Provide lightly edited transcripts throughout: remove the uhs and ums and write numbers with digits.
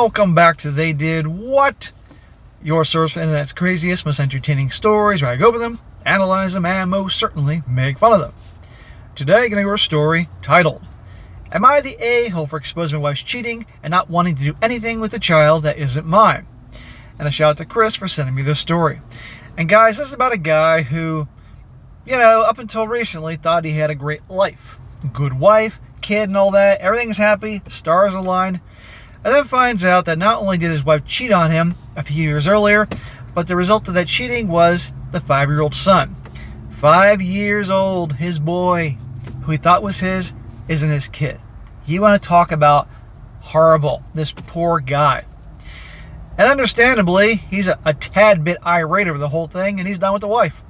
Welcome back to They Did What? Your source for the internet's craziest, most entertaining stories, where I go over them, analyze them, and most certainly make fun of them. Today, I'm going to go over a story titled, Am I the a-hole for exposing my wife's cheating and not wanting to do anything with the child that isn't mine? And a shout out to Chris for sending me this story. And guys, this is about a guy who, up until recently thought he had a great life. Good wife, kid, and all that. Everything's happy, stars align. And then finds out that not only did his wife cheat on him a few years earlier, but the result of that cheating was the 5-year-old son. 5 years old, his boy, who he thought was his, isn't his kid. You want to talk about horrible, this poor guy. And understandably, he's a tad bit irate over the whole thing, and he's done with the wife.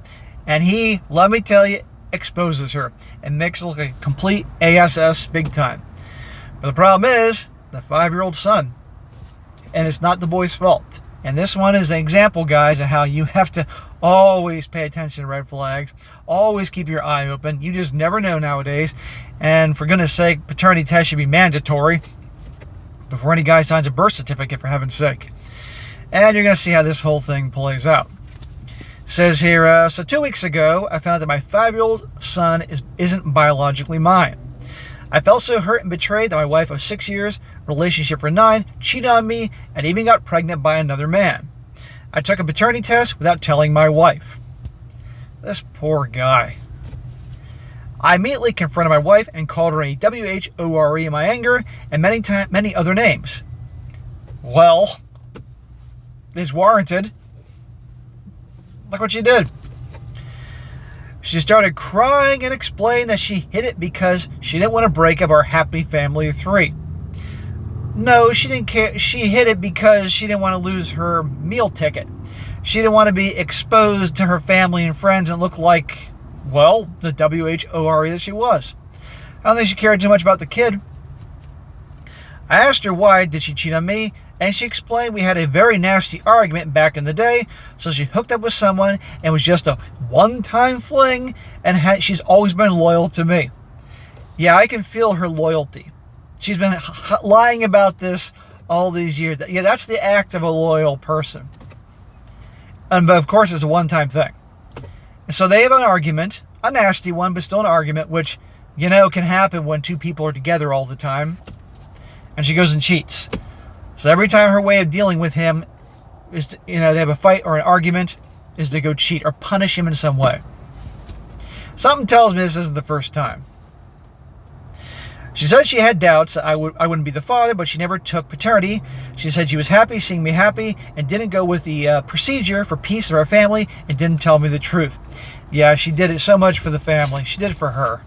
And he, let me tell you, exposes her and makes her look like a complete ASS big time. But the problem is, the 5-year-old son. And it's not the boy's fault. And this one is an example, guys, of how you have to always pay attention to red flags. Always keep your eye open. You just never know nowadays. And for goodness sake, paternity test should be mandatory before any guy signs a birth certificate, for heaven's sake. And you're going to see how this whole thing plays out. It says here, so 2 weeks ago, I found out that my 5-year-old son isn't biologically mine. I felt so hurt and betrayed that my wife of 6 years, relationship for 9, cheated on me and even got pregnant by another man. I took a paternity test without telling my wife. This poor guy. I immediately confronted my wife and called her a W-H-O-R-E in my anger and many other names. Well, it's warranted. Look what she did. She started crying and explained that she hid it because she didn't want to break up our happy family of 3. No, she didn't care. She hid it because she didn't want to lose her meal ticket. She didn't want to be exposed to her family and friends and look like, well, the W-H-O-R-E that she was. I don't think she cared too much about the kid. I asked her why did she cheat on me, and she explained we had a very nasty argument back in the day, so she hooked up with someone and it was just a one-time fling, and she's always been loyal to me. Yeah, I can feel her loyalty. She's been lying about this all these years. Yeah, that's the act of a loyal person. But of course, it's a one-time thing. And so they have an argument, a nasty one, but still an argument, which, can happen when two people are together all the time. And she goes and cheats. So every time her way of dealing with him is to, they have a fight or an argument, is to go cheat or punish him in some way. Something tells me this isn't the first time. She said she had doubts that I wouldn't be the father, but she never took paternity. She said she was happy seeing me happy and didn't go with the procedure for peace of our family and didn't tell me the truth. Yeah, she did it so much for the family. She did it for her.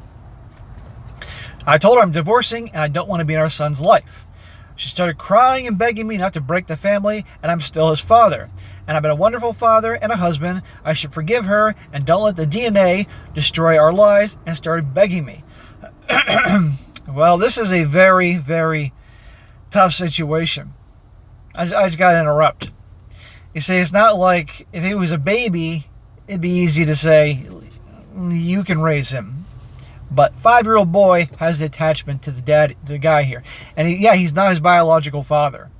I told her I'm divorcing and I don't want to be in our son's life. She started crying and begging me not to break the family, and I'm still his father. And I've been a wonderful father and a husband. I should forgive her and don't let the DNA destroy our lives, and started begging me. Well, this is a very, very tough situation. I just got to interrupt. You see, it's not like if he was a baby, it'd be easy to say, you can raise him. But 5-year-old boy has the attachment to the guy here. And he's not his biological father.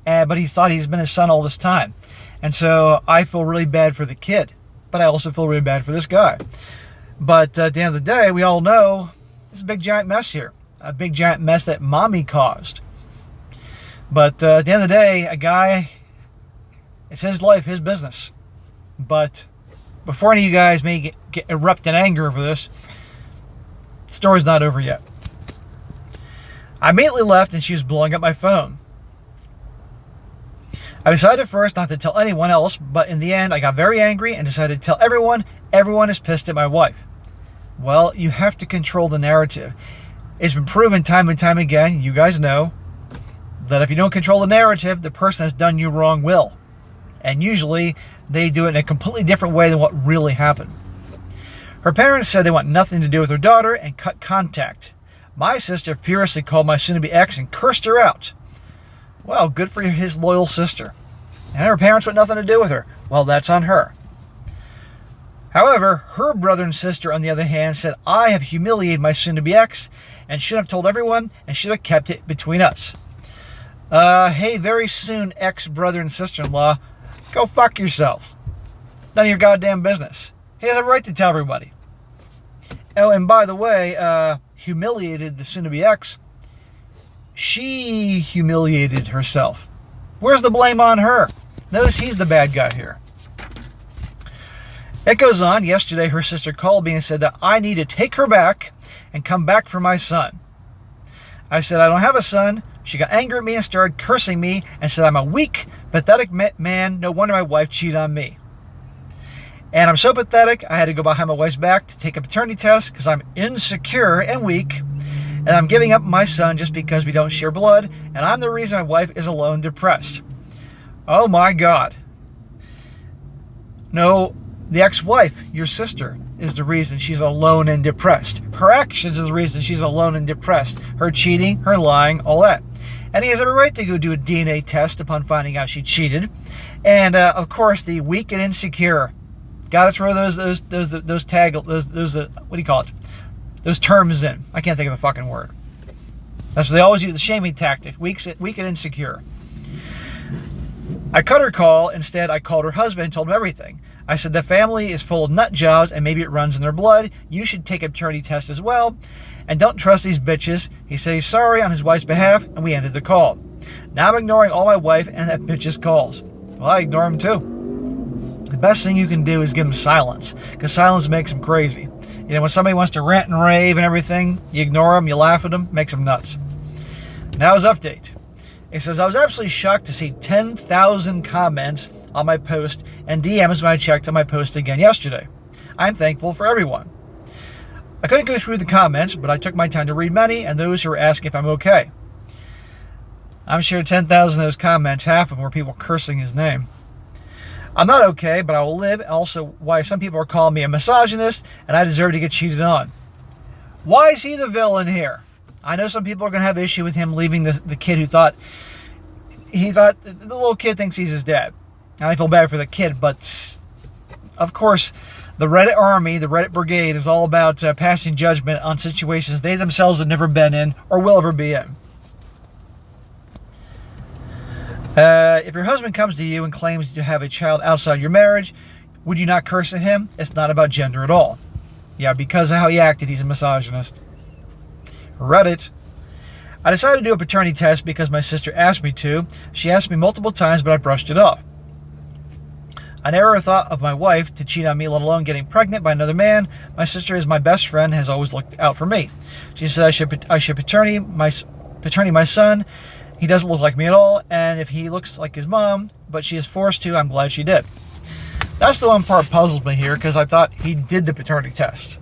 But he's thought he's been his son all this time. And so I feel really bad for the kid. But I also feel really bad for this guy. But at the end of the day, we all know it's a big giant mess here. A big giant mess that mommy caused. But at the end of the day, a guy, it's his life, his business. But before any of you guys may erupt in anger over this, the story's not over yet. I immediately left and she was blowing up my phone. I decided at first not to tell anyone else, but in the end I got very angry and decided to tell everyone. Everyone is pissed at my wife. Well, you have to control the narrative. It's been proven time and time again, you guys know, that if you don't control the narrative, the person that's done you wrong will. And usually they do it in a completely different way than what really happened. Her parents said they want nothing to do with her daughter and cut contact. My sister furiously called my soon-to-be ex and cursed her out. Well, good for his loyal sister. And her parents want nothing to do with her. Well, that's on her. However, her brother and sister, on the other hand, said I have humiliated my soon-to-be ex and should have told everyone and should have kept it between us. Hey, very soon, ex-brother and sister-in-law, go fuck yourself. None of your goddamn business. He has a right to tell everybody. Oh, and by the way, humiliated the soon-to-be ex. She humiliated herself. Where's the blame on her? Notice he's the bad guy here. It goes on. Yesterday, her sister called me and said that I need to take her back and come back for my son. I said, I don't have a son. She got angry at me and started cursing me and said I'm a weak, pathetic man. No wonder my wife cheated on me. And I'm so pathetic, I had to go behind my wife's back to take a paternity test because I'm insecure and weak. And I'm giving up my son just because we don't share blood. And I'm the reason my wife is alone and depressed. Oh my God. No, the ex-wife, your sister, is the reason she's alone and depressed. Her actions are the reason she's alone and depressed. Her cheating, her lying, all that. And he has every right to go do a DNA test upon finding out she cheated. And of course, the weak and insecure. Gotta throw those what do you call it? Those terms in. I can't think of the fucking word. That's what they always use, the shaming tactic. Weak and insecure. I cut her call. Instead, I called her husband and told him everything. I said the family is full of nut jobs and maybe it runs in their blood. You should take a paternity test as well. And don't trust these bitches. He said he's sorry on his wife's behalf, and we ended the call. Now I'm ignoring all my wife and that bitch's calls. Well, I ignore him too. The best thing you can do is give him silence, because silence makes him crazy. You know, when somebody wants to rant and rave and everything, you ignore them, you laugh at them, makes them nuts. Now his update. It says, I was absolutely shocked to see 10,000 comments on my post and DMs when I checked on my post again yesterday. I'm thankful for everyone. I couldn't go through the comments, but I took my time to read many and those who were asking if I'm okay. I'm sure 10,000 of those comments, half of them were people cursing his name. I'm not okay, but I will live. Also, why some people are calling me a misogynist and I deserve to get cheated on. Why is he the villain here? I know some people are going to have issue with him leaving the kid who thought the little kid thinks he's his dad. And I feel bad for the kid, but of course, the Reddit army, the Reddit brigade is all about passing judgment on situations they themselves have never been in or will ever be in. If your husband comes to you and claims to have a child outside your marriage, would you not curse at him? It's not about gender at all. Yeah, because of how he acted, he's a misogynist. Reddit. I decided to do a paternity test because my sister asked me to. She asked me multiple times, but I brushed it off. I never thought of my wife to cheat on me, let alone getting pregnant by another man. My sister is my best friend, has always looked out for me. She said I should paternity my son. He doesn't look like me at all, and if he looks like his mom, but she is forced to, I'm glad she did. That's the one part puzzles me here, because I thought he did the paternity test.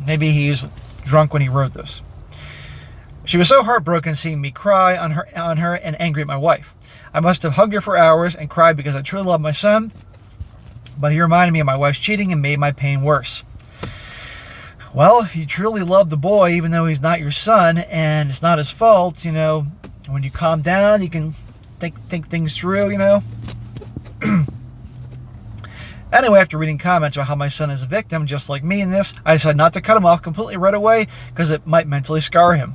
Maybe he was drunk when he wrote this. She was so heartbroken seeing me cry on her and angry at my wife. I must have hugged her for hours and cried because I truly love my son, but he reminded me of my wife's cheating and made my pain worse. Well, if you truly love the boy, even though he's not your son and it's not his fault, you know, when you calm down, you can think things through, you know. Anyway, after reading comments about how my son is a victim, just like me in this, I decided not to cut him off completely right away because it might mentally scar him.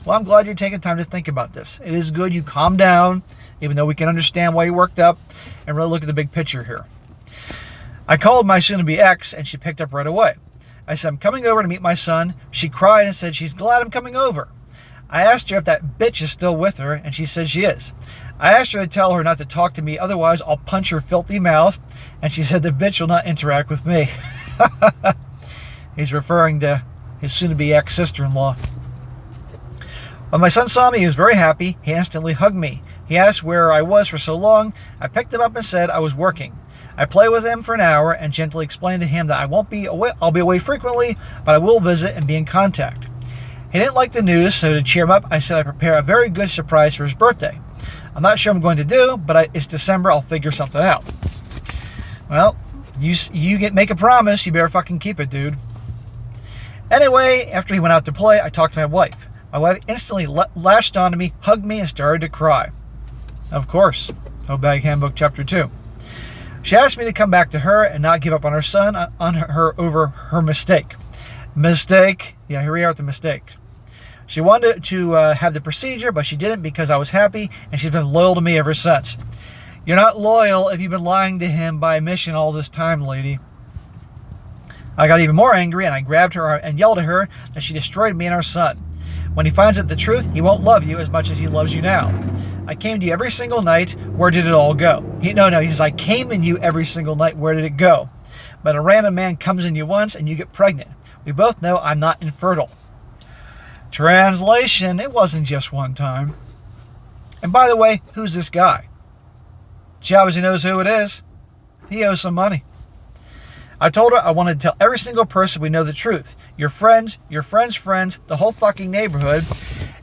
Well, I'm glad you're taking time to think about this. It is good you calm down, even though we can understand why you worked up, and really look at the big picture here. I called my soon-to-be ex, and she picked up right away. I said, I'm coming over to meet my son. She cried and said she's glad I'm coming over. I asked her if that bitch is still with her, and she said she is. I asked her to tell her not to talk to me, otherwise I'll punch her filthy mouth, and she said the bitch will not interact with me. He's referring to his soon-to-be ex-sister-in-law. When my son saw me, he was very happy. He instantly hugged me. He asked where I was for so long. I picked him up and said I was working. I played with him for an hour and gently explained to him that I'll be away frequently, but I will visit and be in contact. He didn't like the news, so to cheer him up, I said I'd prepare a very good surprise for his birthday. I'm not sure I'm going to do, but it's December, I'll figure something out. Well, you make a promise, you better fucking keep it, dude. Anyway, after he went out to play, I talked to my wife. My wife instantly lashed onto me, hugged me, and started to cry. Of course. No Bag Handbook Chapter 2. She asked me to come back to her and not give up on her son, on her over her mistake. Mistake? Yeah, here we are with the mistake. She wanted to have the procedure, but she didn't because I was happy, and she's been loyal to me ever since. You're not loyal if you've been lying to him by omission all this time, lady. I got even more angry, and I grabbed her and yelled at her that she destroyed me and our son. When he finds out the truth, he won't love you as much as he loves you now. I came to you every single night. Where did it all go? He says, I came in you every single night. Where did it go? But a random man comes in you once and you get pregnant. We both know I'm not infertile. Translation, it wasn't just one time. And by the way, who's this guy? She obviously knows who it is. He owes some money. I told her I wanted to tell every single person we know the truth. Your friends, your friends' friends, the whole fucking neighborhood,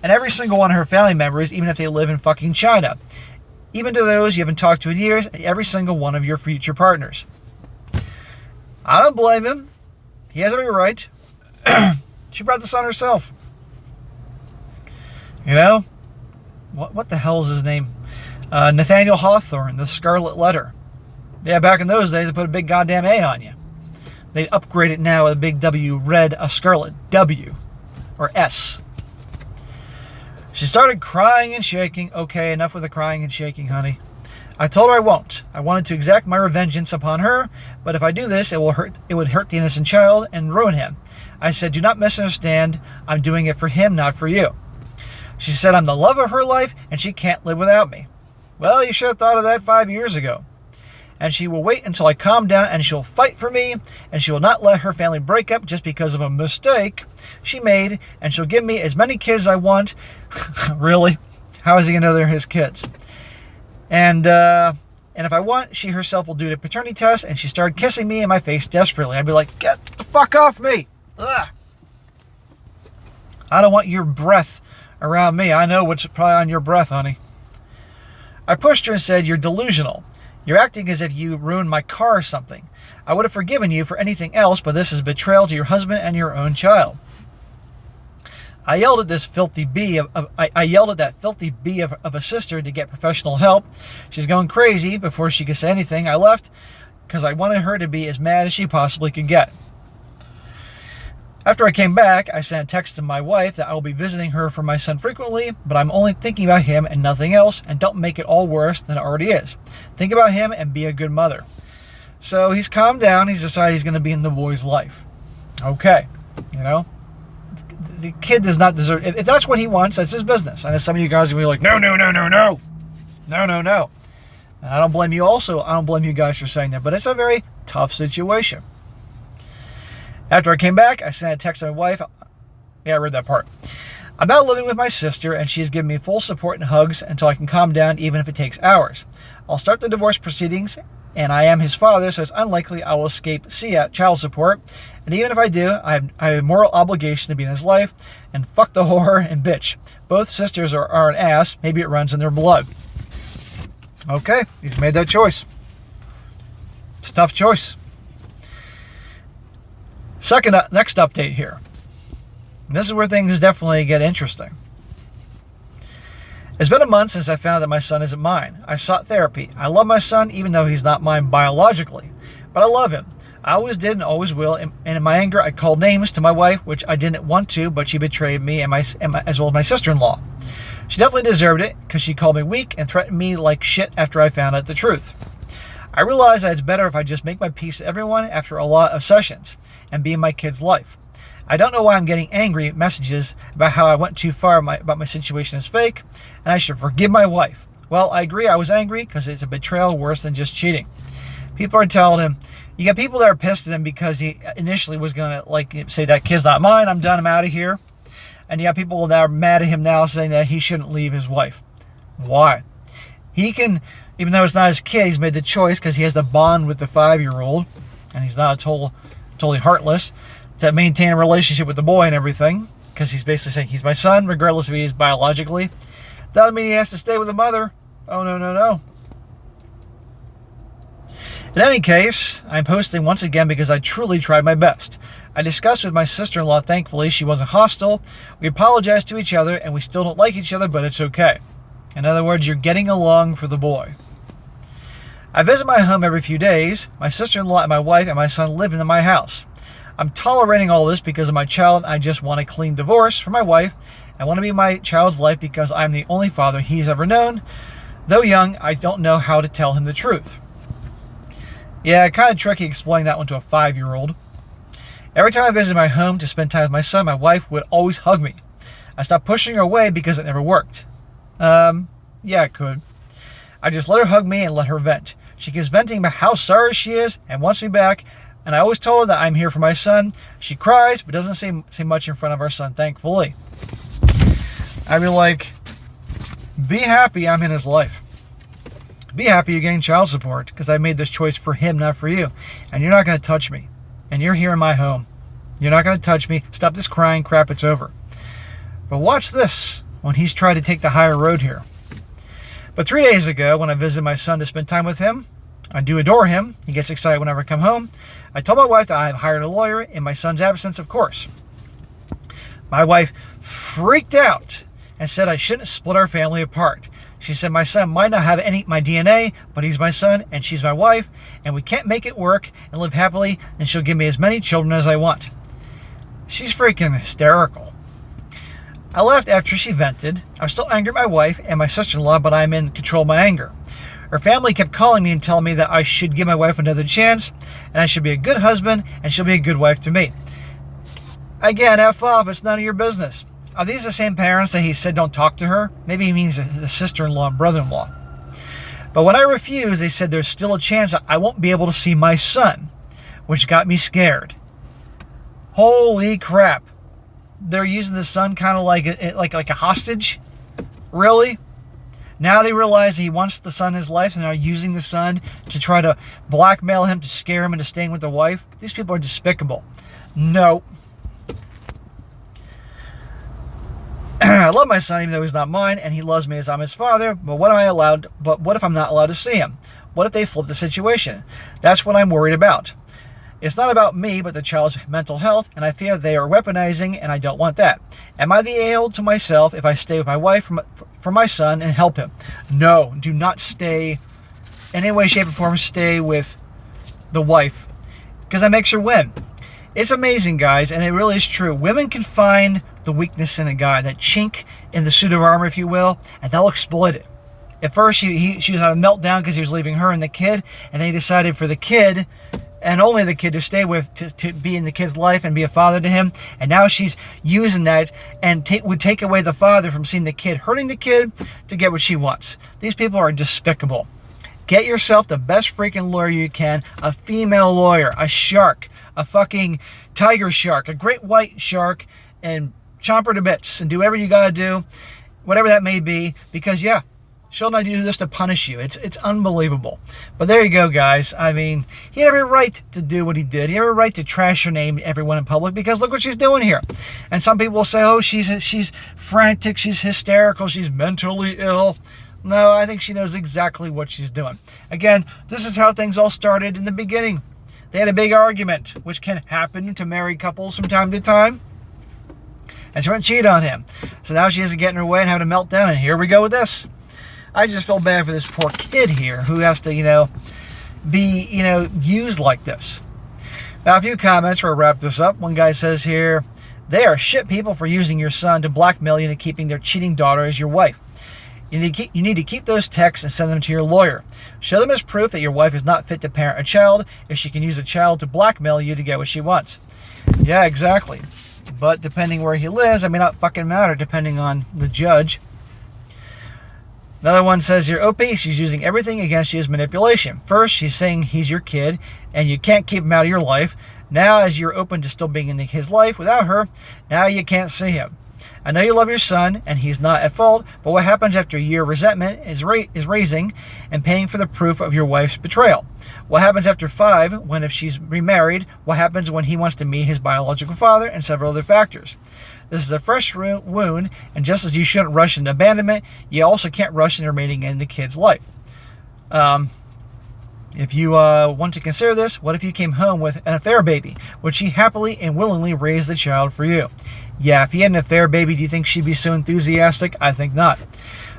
and every single one of her family members, even if they live in fucking China. Even to those you haven't talked to in years, and every single one of your future partners. I don't blame him. He has every right. She brought this on herself. You know? What the hell is his name? Nathaniel Hawthorne, the Scarlet Letter. Yeah, back in those days, they put a big goddamn A on you. They upgrade it now with a big W, red, a scarlet W, or S. She started crying and shaking. Okay, enough with the crying and shaking, honey. I told her I won't. I wanted to exact my vengeance upon her, but if I do this, it would hurt the innocent child and ruin him. I said, do not misunderstand. I'm doing it for him, not for you. She said I'm the love of her life, and she can't live without me. Well, you should have thought of that 5 years ago. And she will wait until I calm down, and she'll fight for me, and she will not let her family break up just because of a mistake she made, and she'll give me as many kids as I want. Really? How is he going to know they're his kids? And if I want, she herself will do the paternity test, and she started kissing me in my face desperately. I'd be like, get the fuck off me! Ugh. I don't want your breath around me. I know what's probably on your breath, honey. I pushed her and said, you're delusional. You're acting as if you ruined my car or something. I would have forgiven you for anything else, but this is betrayal to your husband and your own child. I yelled at this filthy bee of a sister to get professional help. She's going crazy. Before she could say anything, I left because I wanted her to be as mad as she possibly could get. After I came back, I sent a text to my wife that I will be visiting her for my son frequently, but I'm only thinking about him and nothing else, and don't make it all worse than it already is. Think about him and be a good mother. So he's calmed down. He's decided he's going to be in the boy's life. Okay. You know? The kid does not deserve... If that's what he wants, that's his business. I know some of you guys are going to be like, no. No. And I don't blame you also. I don't blame you guys for saying that, but it's a very tough situation. After I came back, I sent a text to my wife. Yeah, I read that part. I'm now living with my sister, and she has given me full support and hugs until I can calm down, even if it takes hours. I'll start the divorce proceedings, and I am his father, so it's unlikely I will escape child support. And even if I do, I have a moral obligation to be in his life, and fuck the whore and bitch. Both sisters are an ass. Maybe it runs in their blood. Okay, he's made that choice. It's a tough choice. Next update here. This is where things definitely get interesting. It's been a month since I found out that my son isn't mine. I sought therapy. I love my son, even though he's not mine biologically. But I love him. I always did and always will. And in my anger, I called names to my wife, which I didn't want to, but she betrayed me as well as my sister-in-law. She definitely deserved it, because she called me weak and threatened me like shit after I found out the truth. I realized that it's better if I just make my peace with everyone after a lot of sessions and be in my kid's life. I don't know why I'm getting angry messages about how I went too far about my situation is fake and I should forgive my wife. Well, I agree I was angry because it's a betrayal worse than just cheating. People are telling him, you got people that are pissed at him because he initially was going to say that kid's not mine, I'm done, I'm out of here. And you got people that are mad at him now saying that he shouldn't leave his wife. Why? He can, even though it's not his kid, he's made the choice because he has the bond with the 5-year-old and he's not totally heartless to maintain a relationship with the boy and everything, because he's basically saying he's my son regardless if he is biologically. That doesn't mean he has to stay with the mother. Oh, no. In any case, I'm posting once again because I truly tried my best. I discussed with my sister-in-law. Thankfully, she wasn't hostile. We apologized to each other, and we still don't like each other, but it's okay. In other words, you're getting along for the boy. I visit my home every few days. My sister-in-law and my wife and my son live in my house. I'm tolerating all this because of my child. I just want a clean divorce from my wife. I want to be in my child's life because I'm the only father he's ever known. Though young, I don't know how to tell him the truth. Yeah, kind of tricky explaining that one to a 5-year-old. Every time I visited my home to spend time with my son, my wife would always hug me. I stopped pushing her away because it never worked. Yeah, it could. I just let her hug me and let her vent. She keeps venting about how sorry she is and wants me back, and I always told her that I'm here for my son. She cries, but doesn't say much in front of our son, thankfully. I'd be like, be happy I'm in his life. Be happy you're getting child support, because I made this choice for him, not for you. And you're not going to touch me. And you're here in my home. You're not going to touch me. Stop this crying crap, it's over. But watch this when he's tried to take the higher road here. But 3 days ago, when I visited my son to spend time with him, I do adore him. He gets excited whenever I come home. I told my wife that I have hired a lawyer in my son's absence, of course. My wife freaked out and said I shouldn't split our family apart. She said my son might not have any my DNA, but he's my son and she's my wife, and we can't make it work and live happily, and she'll give me as many children as I want. She's freaking hysterical. I left after she vented. I was still angry at my wife and my sister-in-law, but I'm in control of my anger. Her family kept calling me and telling me that I should give my wife another chance, and I should be a good husband, and she'll be a good wife to me. Again, F off, it's none of your business. Are these the same parents that he said don't talk to her? Maybe he means the sister-in-law and brother-in-law. But when I refused, they said there's still a chance I won't be able to see my son, which got me scared. Holy crap. They're using the son kind of like a hostage? Really? Now they realize he wants the son in his life, and they're using the son to try to blackmail him, to scare him into staying with the wife? These people are despicable. No. I love my son even though he's not mine, and he loves me as I'm his father, but what if I'm not allowed to see him? What if they flip the situation? That's what I'm worried about. It's not about me, but the child's mental health, and I fear they are weaponizing, and I don't want that. Am I the a-hole to myself if I stay with my wife for my son and help him? No, do not stay in any way, shape, or form. Stay with the wife, because that makes her win. It's amazing, guys, and it really is true. Women can find the weakness in a guy, that chink in the suit of armor, if you will, and they'll exploit it. At first, she was having a meltdown because he was leaving her and the kid, and they decided for the kid, and only the kid, to stay with, to be in the kid's life and be a father to him. And now she's using that and would take away the father from seeing the kid, hurting the kid, to get what she wants. These people are despicable. Get yourself the best freaking lawyer you can, a female lawyer, a shark, a fucking tiger shark, a great white shark, and chomp her to bits and do whatever you gotta do, whatever that may be, because yeah, she'll not do this to punish you. It's unbelievable. But there you go, guys. I mean, he had every right to do what he did. He had every right to trash her name to everyone in public, because look what she's doing here. And some people will say, oh, she's frantic, she's hysterical, she's mentally ill. No, I think she knows exactly what she's doing. Again, this is how things all started in the beginning. They had a big argument, which can happen to married couples from time to time. And she went and cheated on him. So now she isn't getting her way and having a meltdown, and here we go with this. I just feel bad for this poor kid here who has to, be, used like this. Now, a few comments before I wrap this up. One guy says here, they are shit people for using your son to blackmail you into keeping their cheating daughter as your wife. You need to keep those texts and send them to your lawyer. Show them as proof that your wife is not fit to parent a child if she can use a child to blackmail you to get what she wants. Yeah, exactly. But depending where he lives, it may not fucking matter depending on the judge. Another one says here, OP, she's using everything against you as manipulation. First, she's saying he's your kid and you can't keep him out of your life. Now, as you're open to still being in his life without her, now you can't see him. I know you love your son and he's not at fault, but what happens after a year of resentment is raising and paying for the proof of your wife's betrayal? What happens after 5, if she's remarried? What happens when he wants to meet his biological father, and several other factors? This is a fresh wound, and just as you shouldn't rush into abandonment, you also can't rush into remaining in the kid's life. If you want to consider this, what if you came home with an affair baby? Would she happily and willingly raise the child for you? Yeah, if he had an affair baby, do you think she'd be so enthusiastic? I think not.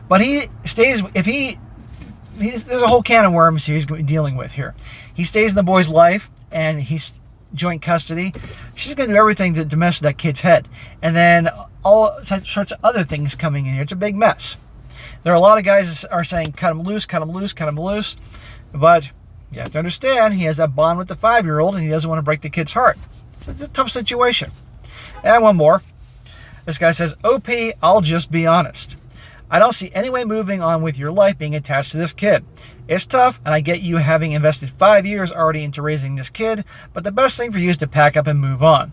But there's a whole can of worms here he's dealing with here. He stays in the boy's life, and he's joint custody. She's going to do everything to mess with that kid's head. And then all sorts of other things coming in here. It's a big mess. There are a lot of guys that are saying, cut him loose, cut him loose, cut him loose. But you have to understand, he has that bond with the 5-year-old, and he doesn't want to break the kid's heart. So it's a tough situation. And one more. This guy says, OP, I'll just be honest. I don't see any way moving on with your life being attached to this kid. It's tough, and I get you having invested 5 years already into raising this kid, but the best thing for you is to pack up and move on.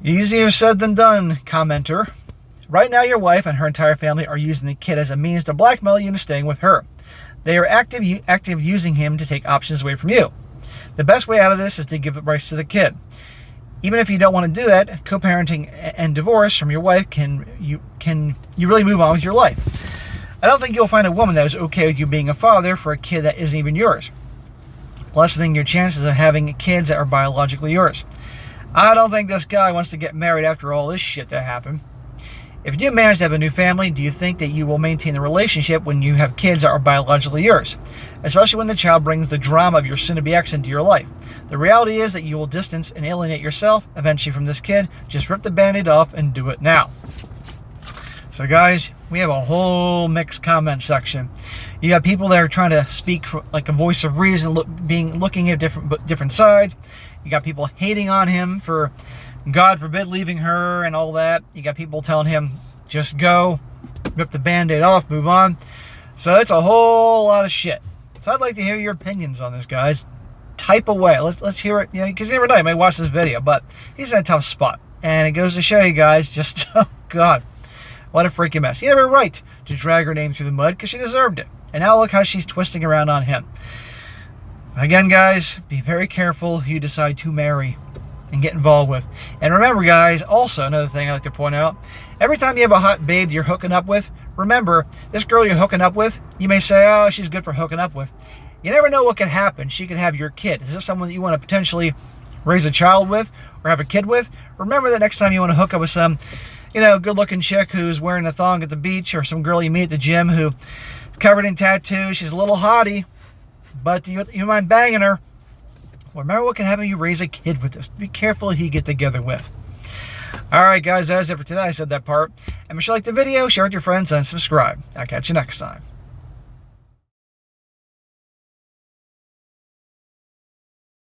Easier said than done, commenter. Right now, your wife and her entire family are using the kid as a means to blackmail you into staying with her. They are active using him to take options away from you. The best way out of this is to give rights to the kid. Even if you don't want to do that, co-parenting and divorce from your wife can you really move on with your life. I don't think you'll find a woman that is okay with you being a father for a kid that isn't even yours, lessening your chances of having kids that are biologically yours. I don't think this guy wants to get married after all this shit that happened. If you do manage to have a new family, do you think that you will maintain the relationship when you have kids that are biologically yours? Especially when the child brings the drama of your soon-to-be ex into your life. The reality is that you will distance and alienate yourself eventually from this kid. Just rip the band-aid off and do it now. So guys, we have a whole mixed comment section. You got people that are trying to speak like a voice of reason, looking at different sides. You got people hating on him for, God forbid, leaving her and all that. You got people telling him, just go, rip the band-aid off, move on. So it's a whole lot of shit. So I'd like to hear your opinions on this, guys. Type away. Let's hear it, because you never know, you might watch this video, but he's in a tough spot. And it goes to show you guys just, oh God, what a freaking mess. He had every right to drag her name through the mud because she deserved it. And now look how she's twisting around on him. Again, guys, be very careful who you decide to marry and get involved with. And remember, guys, also another thing I like to point out, every time you have a hot babe you're hooking up with, remember, this girl you're hooking up with, you may say, oh, she's good for hooking up with. You never know what could happen. She could have your kid. Is this someone that you want to potentially raise a child with or have a kid with? Remember that next time you want to hook up with some, good-looking chick who's wearing a thong at the beach, or some girl you meet at the gym who's covered in tattoos. She's a little hottie, but you mind banging her. Well, remember what can happen when you raise a kid with this. Be careful who you get together with. All right, guys, that's it for today. I said that part. And if you like the video, share it with your friends and subscribe. I'll catch you next time.